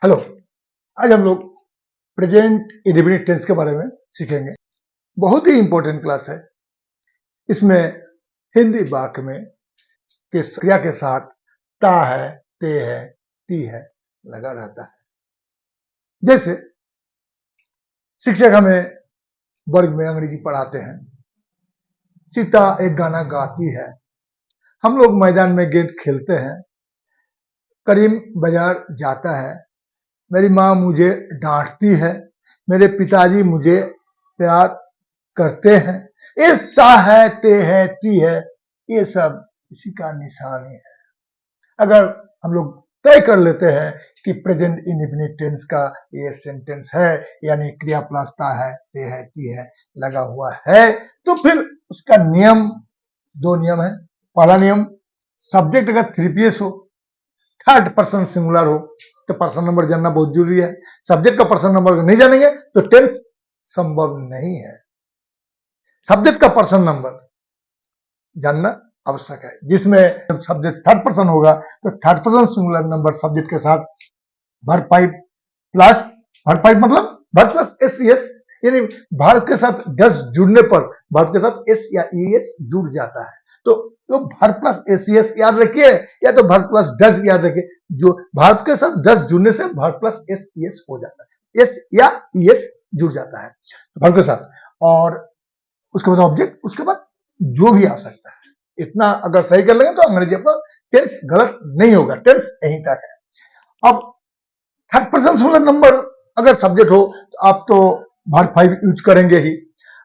Hello. आज हम लोग प्रेजेंट इंडेफिनिट टेंस के बारे में सीखेंगे। बहुत ही इंपॉर्टेंट क्लास है। इसमें हिंदी वाक्य में क्रिया के साथ ता है, ते है, ती है लगा रहता है। जैसे शिक्षक हमें वर्ग में अंग्रेजी पढ़ाते हैं। सीता एक गाना गाती है। हम लोग मैदान में गेंद खेलते हैं। करीम बाजार जाता है। मेरी माँ मुझे डांटती है। मेरे पिताजी मुझे प्यार करते हैं। ये ता है, ते है, ती है, ये सब इसी का निशानी है। अगर हम लोग तय कर लेते हैं कि प्रेजेंट इंडेफिनिट टेंस का ये सेंटेंस है, यानी क्रिया प्लस ता है, ते है, ती है लगा हुआ है, तो फिर उसका नियम दो नियम है। पहला नियम, सब्जेक्ट अगर 3PS हो, थर्ड पर्सन सिंगुलर हो, तो पर्सन नंबर जानना बहुत जरूरी है। सब्जेक्ट का पर्सन नंबर नहीं जानेंगे तो टेंस संभव नहीं है। सब्जेक्ट का पर्सन नंबर जानना आवश्यक है, जिसमें जब सब्जेक्ट थर्ड पर्सन होगा तो third person singular number subject के साथ verb five plus verb five मतलब वर्ब प्लस एस, यानी वर्ब के साथ डस जुड़ने पर वर्ब के साथ एस या एस जुड़ जाता है। तो वर्ब प्लस एस याद रखिए, या तो वर्ब प्लस डस याद रखिए। जो वर्ब के साथ डस जुड़ने से वर्ब प्लस एस हो जाता है, एस या एस जुड़ जाता है वर्ब के साथ, और उसके बाद ऑब्जेक्ट, उसके बाद जो भी आ सकता है। इतना अगर सही कर लेंगे तो अंग्रेजी अपना टेंस गलत नहीं होगा। टेंस यहीं तक है। अब थर्ड पर्सन सिंगुलर नंबर अगर सब्जेक्ट हो तो आप तो वर्ब फाइव यूज करेंगे ही।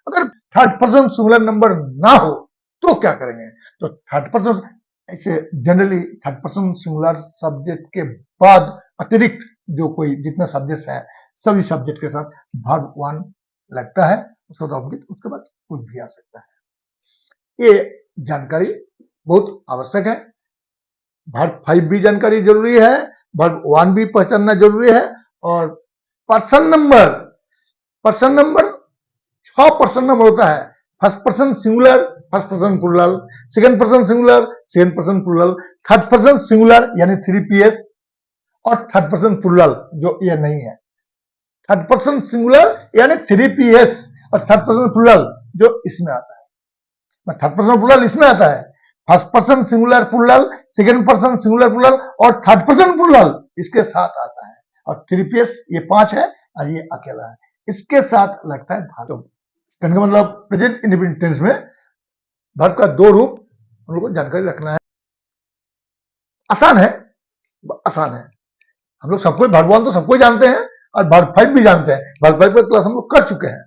अगर थर्ड पर्सन सिंगुलर नंबर ना हो तो क्या करेंगे? तो थर्ड पर्सन, ऐसे generally third person singular subject के बाद अतिरिक्त जो कोई जितने सब्जेक्ट है, सभी सब्जेक्ट के साथ वर्ब वन लगता है, उसके बाद ऑब्जेक्ट, उसके बाद कुछ भी आ सकता है। ये जानकारी बहुत आवश्यक है। वर्ब फाइव भी जानकारी जरूरी है, वर्ब वन भी पहचानना जरूरी है, और पर्सन नंबर 6 पर्सन नंबर होता है। First person singular, first person plural, second person singular, second person plural, third person singular यानी 3PS, और थर्ड पर्सन प्लूरल जो ये नहीं है। थर्ड पर्सन सिंगुलर यानी 3PS और थर्ड पर्सन प्लूरल जो इसमें आता है। थर्ड पर्सन प्लूरल इसमें आता है, first person singular plural, second person singular plural और थर्ड पर्सन प्लूरल इसके साथ आता है। और 3PS ये 5 है और ये अकेला है, इसके साथ लगता है भाग। कहने का मतलब प्रेजेंट इंडेफिनिट टेंस में वर्ब का दो रूप हम लोग को जानकारी रखना है। आसान है, आसान है। हम लोग सबको वर्ब वन तो सबको जानते हैं और वर्ब फाइव भी जानते हैं। वर्ब फाइव पर क्लास हम लोग कर चुके हैं।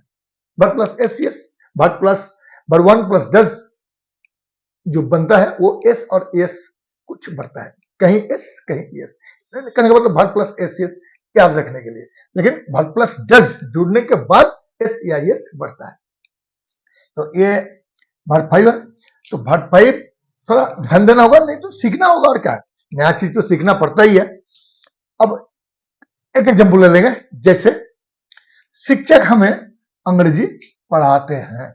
Verb plus S, verb plus verb one plus does जो बनता है वो एस और एस कुछ बढ़ता है, कहीं एस कहीं एस। कहने का मतलब वर्ब प्लस एस याद रखने के लिए, लेकिन वर्ब प्लस डज जुड़ने के बाद एस या एस बढ़ता है। तो ये वर्ब फाइव है। तो वर्ब फाइव थोड़ा ध्यान देना होगा, नहीं तो सीखना होगा, और क्या है, नया चीज तो सीखना पड़ता ही है। अब एक एग्जाम्पल ले लेंगे। जैसे शिक्षक हमें अंग्रेजी पढ़ाते हैं।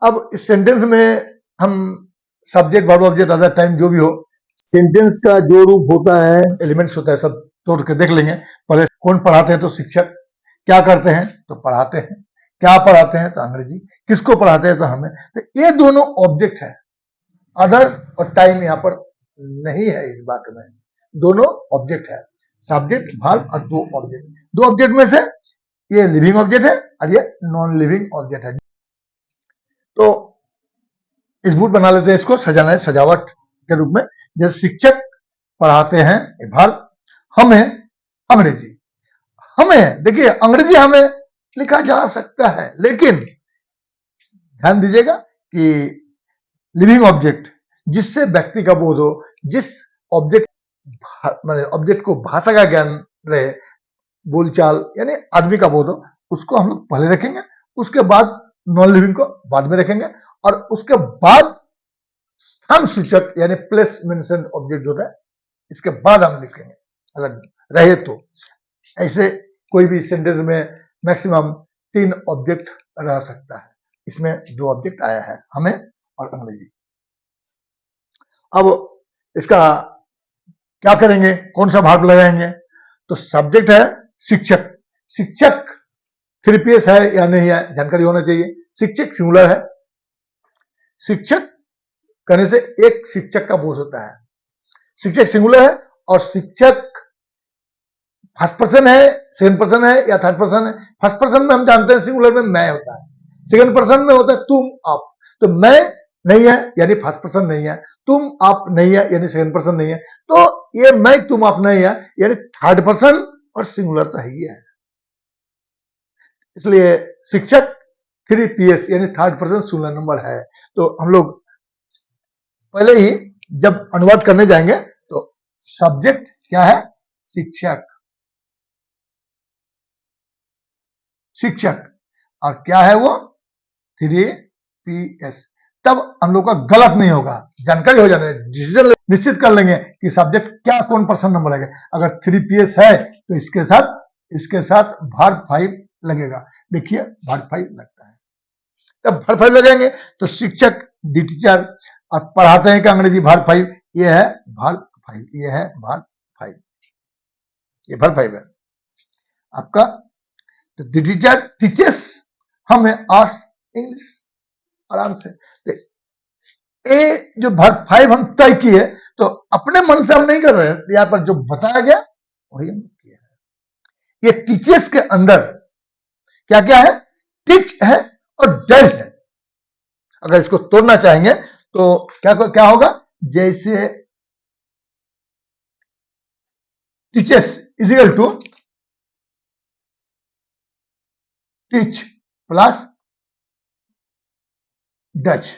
अब इस सेंटेंस में हम subject verb object other time जो भी हो, सेंटेंस का जो रूप होता है, एलिमेंट्स होता है, सब तोड़ के देख लेंगे। पहले कौन पढ़ाते हैं तो शिक्षक, क्या करते हैं तो पढ़ाते हैं, क्या पढ़ाते हैं तो अंग्रेजी, किसको पढ़ाते हैं तो हमें। तो ये दोनों ऑब्जेक्ट है। अदर और टाइम यहाँ पर नहीं है इस वाक्य में, दोनों ऑब्जेक्ट है, सब्जेक्ट वर्ब और दो ऑब्जेक्ट। दो ऑब्जेक्ट में से ये लिविंग ऑब्जेक्ट है और ये नॉन लिविंग ऑब्जेक्ट है। तो इस बूट बना लेते हैं, इसको सजाना है सजावट के रूप में। जैसे शिक्षक पढ़ाते हैं वर्ब, हमें अंग्रेजी, हमें देखिए अंग्रेजी हमें लिखा जा सकता है, लेकिन ध्यान दीजिएगा कि लिविंग ऑब्जेक्ट जिससे व्यक्ति का बोध हो, जिस ऑब्जेक्ट ऑब्जेक्ट को भाषा का ज्ञान रहे, बोलचाल यानी आदमी का बोध हो, उसको हम लोग पहले रखेंगे, उसके बाद नॉन लिविंग को बाद में रखेंगे, और उसके बाद स्थान सूचक यानी प्लेस मेंशन ऑब्जेक्ट जो है इसके बाद हम लिखेंगे अगर रहे तो। ऐसे कोई भी सेंटेंस में मैक्सिमम 3 ऑब्जेक्ट रह सकता है, इसमें 2 ऑब्जेक्ट आया है, हमें और अंग्रेजी। अब इसका क्या करेंगे, कौन सा वर्ब लगाएंगे? तो सब्जेक्ट है शिक्षक। शिक्षक 3PS है या नहीं है जानकारी होना चाहिए। शिक्षक सिंगुलर है। शिक्षक कहने से एक शिक्षक का बोध होता है। शिक्षक सिंगुलर है और शिक्षक फर्स्ट पर्सन है, सेकंड पर्सन है या थर्ड पर्सन है। फर्स्ट पर्सन में हम जानते हैं सिंगुलर में मैं होता है, सेकंड पर्सन में होता है तुम आप। तो मैं नहीं है यानी फर्स्ट पर्सन नहीं है, तुम आप नहीं है यानी सेकंड पर्सन नहीं है, तो ये मैं तुम आप नहीं है यानी थर्ड पर्सन और सिंगुलर तो ही है। इसलिए शिक्षक 3PS यानी थर्ड पर्सन सिंगुलर नंबर है। तो हम लोग पहले ही जब अनुवाद करने जाएंगे तो सब्जेक्ट क्या है? शिक्षक। शिक्षक और क्या है वो? 3PS। तब हम लोग का गलत नहीं होगा, जानकारी हो जाने, डिसीजन निश्चित कर लेंगे कि सब्जेक्ट क्या कौन पर्सन नंबर लगेगा। अगर 3PS है तो इसके साथ वर्ब 5 लगेगा। देखिए वर्ब 5 लगता है, तब वर्ब 5 लगेंगे तो शिक्षक दी टीचर और पढ़ाते हैं कि अंग्रेजी वर्ब 5, ये है वर्ब 5, ये है वर्ब 5, ये वर्ब 5 है आपका। तो दी टीचर टीचर्स हमें आस इंग्लिश आराम से। ये जो वर्ब 5 हम तय किए तो अपने मन से हम नहीं कर रहे हैं, यहाँ पर जो बताया गया वही हम किया है। ये टीचर्स के अंदर क्या क्या है? टीच है और डज है। अगर इसको तोड़ना चाहेंगे तो क्या होगा? जैसे teachers is equal to teach plus does.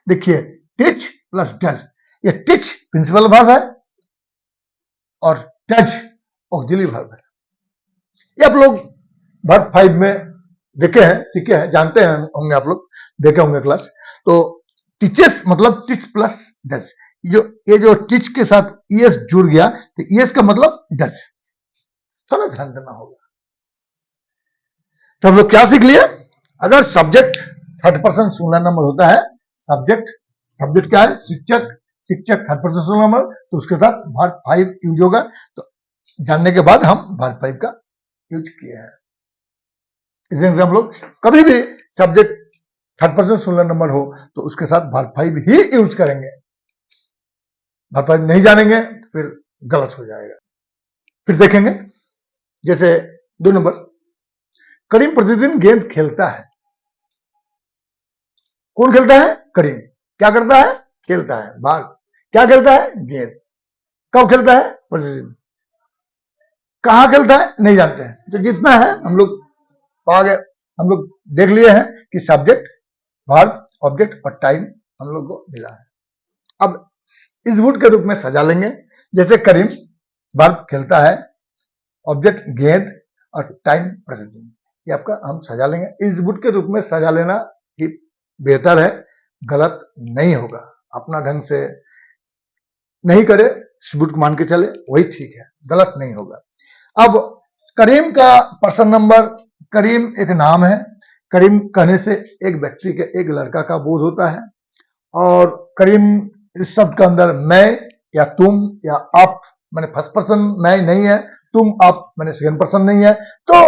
देखिए टीच प्लस डज, ये टीच प्रिंसिपल वर्ब है और डज ऑक्सिलरी वर्ब है। ये आप लोग वर्ब 5 में देखे हैं, सीखे हैं, जानते हैं होंगे, आप लोग देखे होंगे क्लास। तो टीचर्स मतलब टीच प्लस डज। ये जो टीच के साथ ईएस जुड़ गया तो ईएस का मतलब डज, थोड़ा ध्यान देना होगा। तो हम लोग क्या सीख लिए? अगर subject third person singular number होता है, सब्जेक्ट क्या है? शिक्षक थर्ड पर्सन सिंगुलर नंबर, तो उसके साथ वर्ब 5 यूज होगा। तो जानने के बाद हम वर्ब 5 का यूज किए हैं। इसलिए हम लोग कभी भी subject third person singular number हो तो उसके साथ वर्ब 5 ही यूज करेंगे। वर्ब 5 नहीं जानेंगे तो फिर गलत हो जाएगा। फिर देखेंगे जैसे 2 नंबर, करीम प्रतिदिन गेंद खेलता है। कौन खेलता है? करीम। क्या करता है? खेलता है। बाल क्या खेलता है? गेंद। कब खेलता है? प्रतिदिन। कहां खेलता है? नहीं जानते हैं। तो जितना है हम लोग देख लिए हैं कि सब्जेक्ट, वर्ब, ऑब्जेक्ट और टाइम हम लोग को मिला है। अब इस वुड के रूप में सजा लेंगे। जैसे करीम, वर्ब खेलता है, ऑब्जेक्ट गेंद और टाइम प्रतिदिन, ये आपका हम सजा लेंगे। इस वुड के रूप में सजा लेना ही बेहतर है, गलत नहीं होगा। अपना ढंग से नहीं करे, सबूत को मान के चले, वही ठीक है, गलत नहीं होगा। अब करीम का पर्सन नंबर, करीम एक नाम है। करीम कहने से एक व्यक्ति के, एक लड़का का बोध होता है। और करीम इस शब्द के अंदर मैं या तुम या आप मैंने फर्स्ट पर्सन मैं नहीं है, तुम आप मैंने सेकंड पर्सन नहीं है। तो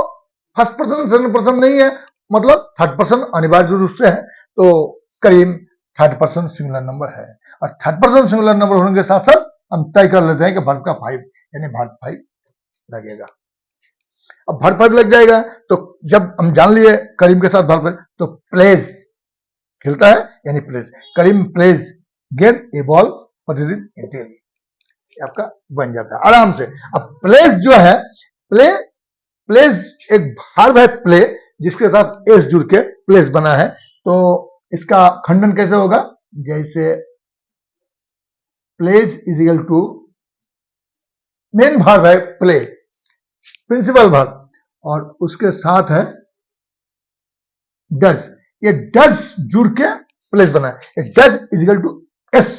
फर्स्ट पर्सन सेकंड पर्सन नहीं है मतलब थर्ड पर्सन अनिवार्य रूप से है। तो करीम थर्ड पर्सन सिंगुलर नंबर है। और थर्ड पर्सन सिंगुलर नंबर होने के साथ साथ हम तय कर लेते हैं कि वर्ब का 5 यानी वर्ब 5 लगेगा। अब वर्ब 5 लग जाएगा तो जब हम जान लिए करीम के साथ वर्ब, तो प्लेज खेलता है यानी प्लेज। करीम प्लेज गेंद ए बॉल प्रतिदिन डेली, आपका बन जाता है आराम से। अब प्लेज जो है, प्लेज एक वर्ब है प्ले, जिसके साथ एस जुड़ के प्लेस बना है। तो इसका खंडन कैसे होगा? जैसे plays is equal to, main verb है प्ले, प्रिंसिपल वर्ब, और उसके साथ है डज। ये डज जुड़ के प्लेस बना है। Does is equal to S.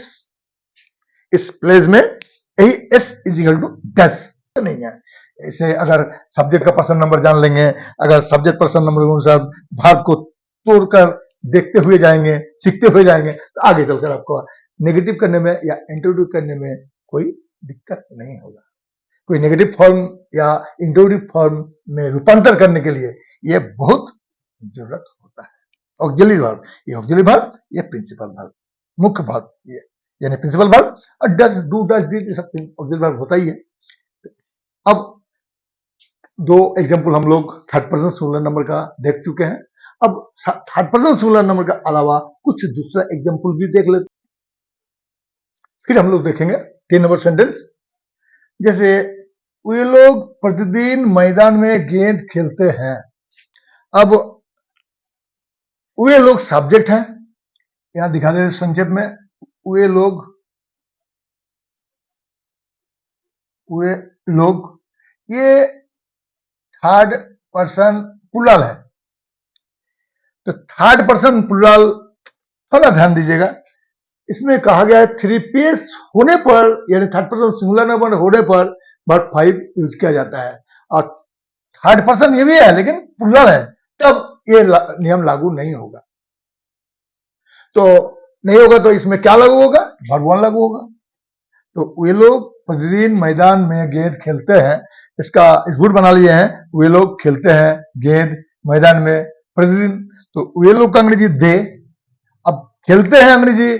इस प्लेस में यही S is equal to does नहीं है। ऐसे अगर सब्जेक्ट का पर्सन नंबर जान लेंगे, अगर सब्जेक्ट पर्सन नंबर के अनुसार वर्ब को तोड़कर देखते हुए जाएंगे, सीखते हुए जाएंगे, तो आगे चलकर आपको नेगेटिव करने में या इंट्रोड्यूस करने में कोई दिक्कत नहीं होगा। कोई नेगेटिव फॉर्म या इंट्रोगेटिव फॉर्म में रूपांतर करने के लिए ये बहुत जरूरत होता है। ऑक्सिलरी वर्ब, ये ऑक्सिलरी वर्ब, ये प्रिंसिपल वर्ब, मुख्य वर्ब, ये यानी प्रिंसिपल वर्ब और डज, डू, डज, डिड, ये सब ऑक्सिलरी वर्ब होता ही है। अब दो एग्जांपल हम लोग थर्ड पर्सन सिंगुलर नंबर का देख चुके हैं। अब थर्ड पर्सन सिंगुलर नंबर का अलावा कुछ दूसरा एग्जांपल भी देख लेते, फिर हम लोग देखेंगे 3 नंबर सेंटेंस। जैसे वे लोग प्रतिदिन मैदान में गेंद खेलते हैं। अब वे लोग सब्जेक्ट हैं, यहां दिखा दे संक्षेप में, वे लोग ये थर्ड पर्सन प्लूरल है। तो थर्ड पर्सन प्लूरल थोड़ा ध्यान दीजिएगा, इसमें कहा गया है 3PS होने पर, यानी थर्ड पर्सन सिंगुलर नंबर होने पर वर्ब 5 यूज किया जाता है। और थर्ड पर्सन ये भी है लेकिन प्लूरल है, तब ये नियम लागू नहीं होगा। तो नहीं होगा तो इसमें क्या लागू होगा? वर्ब 1 लागू होगा। तो वे लोग प्रतिदिन मैदान में गेंद खेलते हैं, इसका स्पूट बना लिए हैं, वे लोग खेलते हैं गेंद मैदान में प्रतिदिन। तो वे लोग का अंग्रेजी दे, अब खेलते हैं अंग्रेजी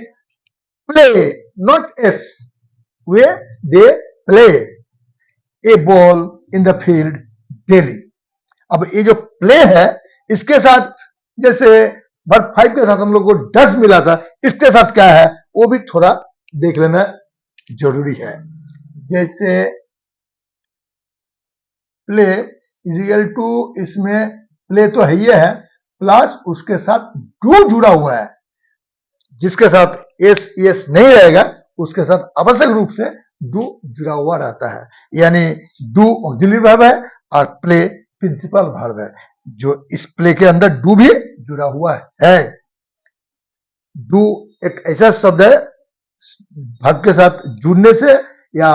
play, not S, way they play A ball in the field daily. अब ये जो प्ले है इसके साथ, जैसे वर्ब 5 के साथ हम लोग को डज मिला था, इसके साथ क्या है वो भी थोड़ा देख लेना जरूरी है। जैसे प्ले इजिकल टू, इसमें प्ले तो है ही है, प्लस उसके साथ डू जुड़ा हुआ है, जिसके साथ एस नहीं रहेगा उसके साथ आवश्यक रूप से डू जुड़ा हुआ रहता है। यानी डू ऑक्सिलरी वर्ब है और प्ले प्रिंसिपल वर्ब है। जो इस प्ले के अंदर डू भी जुड़ा हुआ है। डू एक ऐसा शब्द है वर्ब के साथ जुड़ने से या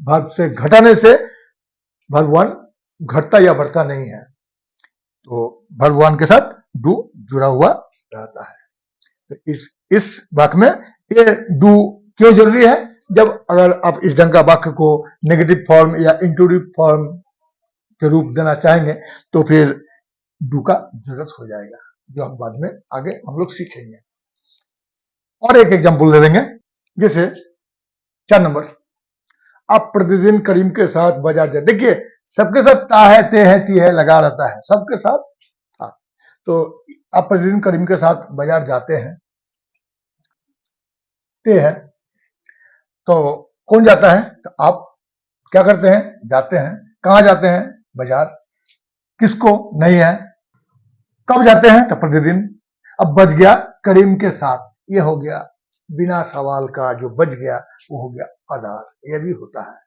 वर्ब से घटाने से वर्ब 1 घटता या बढ़ता नहीं है। तो वर्ब 1 के साथ डू जुड़ा हुआ रहता है। तो इस वाक्य में ये डू क्यों जरूरी है? जब अगर आप इस ढंग का वाक्य को नेगेटिव फॉर्म या इंट्रोगेटिव फॉर्म के रूप देना चाहेंगे तो फिर डू का जरूरत हो जाएगा, जो हम बाद में आगे हम लोग सीखेंगे। और एक एग्जांपल ले लेंगे, जैसे 4 नंबर, आप प्रतिदिन करीम के साथ बाजार जाते। देखिए सबके साथ ता है, ते है, ती है लगा रहता है, सबके साथ था। तो आप प्रतिदिन करीम के साथ बाजार जाते हैं, ते है, तो कौन जाता है? तो आप क्या करते हैं? जाते हैं। कहां जाते हैं? बाजार। किसको? नहीं है। कब जाते हैं? तो प्रतिदिन। अब बच गया करीम के साथ, ये हो गया बिना सवाल का, जो बच गया वो हो गया आधार, ये भी होता है।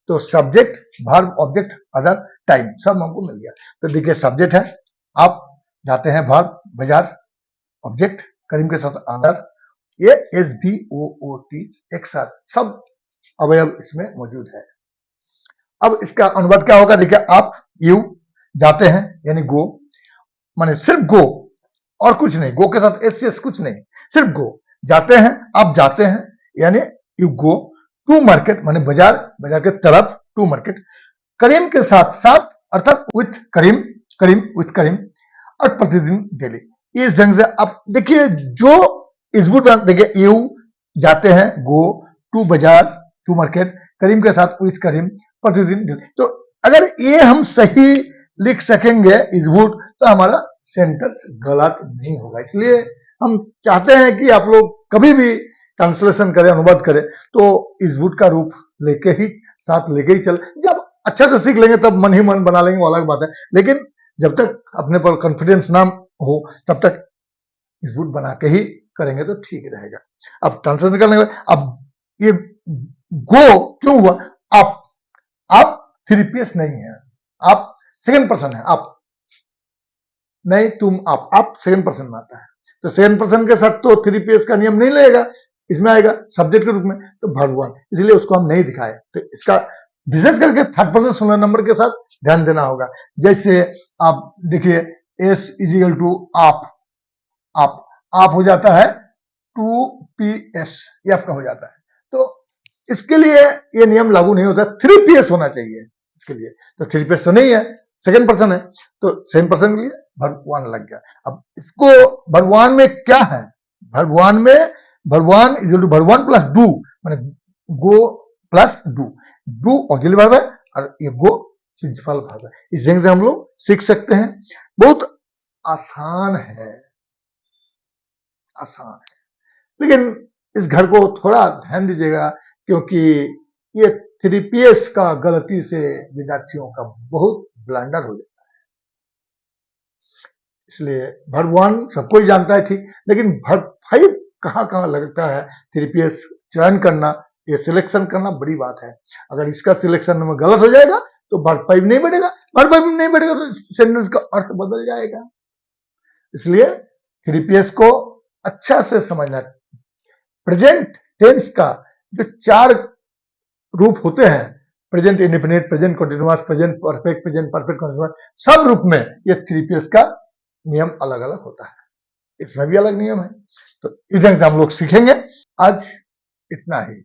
तो subject, verb, object, other, time सब हमको मिल गया। तो देखिए सब्जेक्ट है, आप जाते हैं, वर्ब बाजार, ऑब्जेक्ट करीम के साथ आधार, ये SVOOT एक साथ सब अवयव इसमें मौजूद है। अब इसका अनुवाद क्या होगा? देखिए आप, यू जाते हैं यानी गो, माने सिर्फ गो और कुछ नहीं, गो के साथ एस कुछ नहीं, सिर्फ गो। जाते हैं, आप जाते हैं यानी यू गो टू मार्केट, माने बाजार, बाजार के तरफ, टू मार्केट। करीम के साथ, साथ अर्थात विथ करीम, करीम विथ करीम, और प्रतिदिन डेली। इस ढंग से आप देखिए जो इसबुट, देखिए यू जाते हैं, गो टू बाजार, टू मार्केट, करीम के साथ विथ करीम, प्रतिदिन डेली। तो अगर ये हम सही लिख सकेंगे इसबुट तो हमारा सेंटेंस गलत नहीं होगा। इसलिए हम चाहते हैं कि आप लोग कभी भी ट्रांसलेशन करें, अनुवाद करें तो इसबुट का रूप लेके ही, साथ लेके ही चले। जब अच्छा से सीख लेंगे तब मन ही मन बना लेंगे, वो अलग बात है, लेकिन जब तक अपने पर कॉन्फिडेंस ना हो तब तक इसबुट बना के ही करेंगे तो ठीक रहेगा। अब ट्रांसलेशन करने के बाद, अब ये गो क्यों हुआ? आप 3PS नहीं है, आप सेकंड पर्सन है, आप नहीं, तुम, आप सेकंड पर्सन में आता है। तो सेकंड पर्सन के साथ तो 3PS का नियम नहीं लगेगा, इसमें आएगा सब्जेक्ट के रूप में, तो भगवान, इसलिए उसको हम नहीं दिखाए। तो इसका विशेष करके थर्ड पर्सन सिंगुलर नंबर के साथ ध्यान देना होगा। जैसे आप देखिए S इजिकल टू आप हो जाता है 2PS, ये आपका हो जाता है। तो इसके लिए ये नियम लागू नहीं होता, 3PS होना चाहिए इसके लिए। तो 3PS तो नहीं है, सेकंड पर्सन है, तो सेकंड पर्सन के लिए वर्ब वन लग गया। अब इसको वर्ब वन में क्या है, वर्ब वन में verb one equal to verb one plus do, माने go plus do auxiliary verb है और ये गो प्रिंसिपल वर्ब है। इस ढंग से हम लोग सीख सकते हैं, बहुत आसान है, आसान है। लेकिन इस घर को थोड़ा ध्यान दीजिएगा, क्योंकि ये 3PS का गलती से विद्यार्थियों का बहुत ब्लंडर हो जाता है। इसलिए वर्ब वन सबको ही जानता है ठीक, लेकिन वर्ब फाइव कहाँ लगता है 3PS चयन करना, ये सिलेक्शन करना बड़ी बात है। अगर इसका सिलेक्शन में गलत हो जाएगा तो वर्ब फाइव नहीं बढ़ेगा, वर्ब फाइव नहीं बढ़ेगा तो सेंटेंस का अर्थ बदल जाएगा। इसलिए 3PS को अच्छा से समझना। प्रेजेंट टेंस का जो 4 रूप होते हैं, present indefinite, present continuous, present perfect, present perfect continuous, सब रूप में ये 3PS का नियम अलग अलग होता है, इसमें भी अलग नियम है। तो इस ढंग से हम लोग सीखेंगे। आज इतना ही।